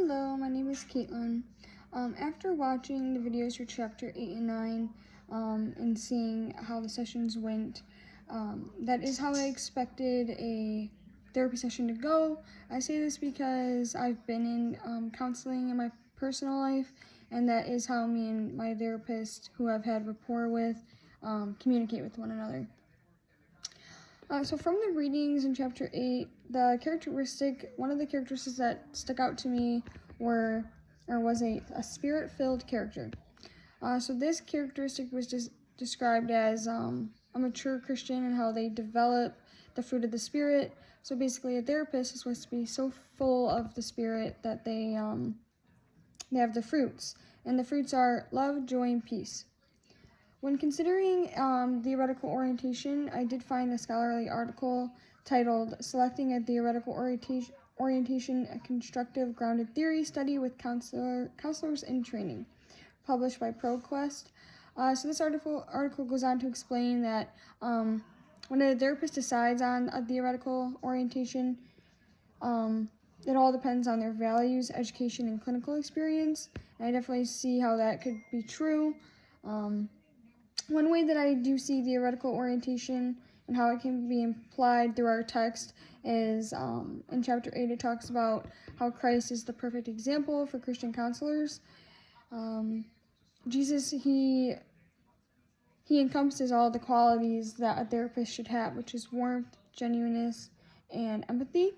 Hello, my name is Caitlin. After watching the videos for chapter 8 and 9 and seeing how the sessions went, that is how I expected a therapy session to go. I say this because I've been in counseling in my personal life, and that is how me and my therapist, who I've had rapport with, communicate with one another. So from the readings in chapter 8, one of the characteristics that stuck out to me was a spirit-filled character. So this characteristic was just described as a mature Christian and how they develop the fruit of the Spirit. So basically a therapist is supposed to be so full of the Spirit that they have the fruits. And the fruits are love, joy, and peace. When considering theoretical orientation, I did find a scholarly article titled Selecting a Theoretical Orientation, a Constructive Grounded Theory Study with Counselors in Training, published by ProQuest. So this article goes on to explain that when a therapist decides on a theoretical orientation, it all depends on their values, education, and clinical experience. And I definitely see how that could be true. One way that I do see theoretical orientation and how it can be implied through our text is in chapter 8 it talks about how Christ is the perfect example for Christian counselors. Jesus, he encompasses all the qualities that a therapist should have, which is warmth, genuineness, and empathy.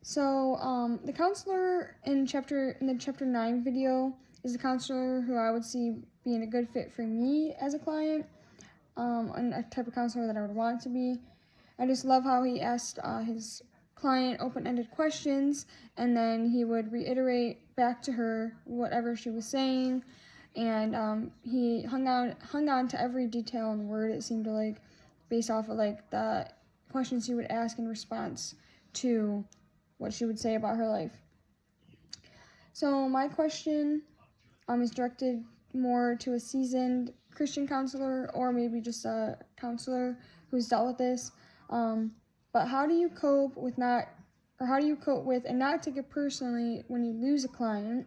So the counselor in the chapter 9 video is the counselor who I would see being a good fit for me as a client, and a type of counselor that I would want to be. I just love how he asked his client open-ended questions, and then he would reiterate back to her whatever she was saying, and he hung on to every detail and word, it seemed to, like, based off of like the questions he would ask in response to what she would say about her life. So my question is directed more to a seasoned Christian counselor, or maybe just a counselor who's dealt with this. But how do you cope with and not take it personally when you lose a client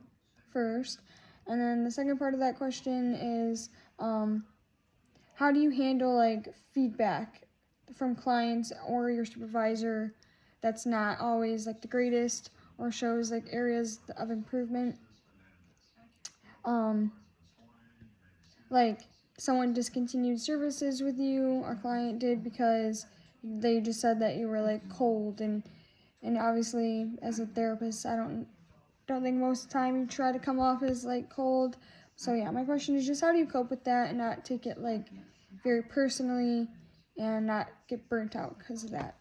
first? And then the second part of that question is, how do you handle like feedback from clients or your supervisor that's not always like the greatest or shows like areas of improvement? Like someone discontinued services with you, our client did, because they just said that you were like cold, and obviously as a therapist I don't think most of the time you try to come off as like cold. So yeah, my question is just how do you cope with that and not take it like very personally and not get burnt out because of that?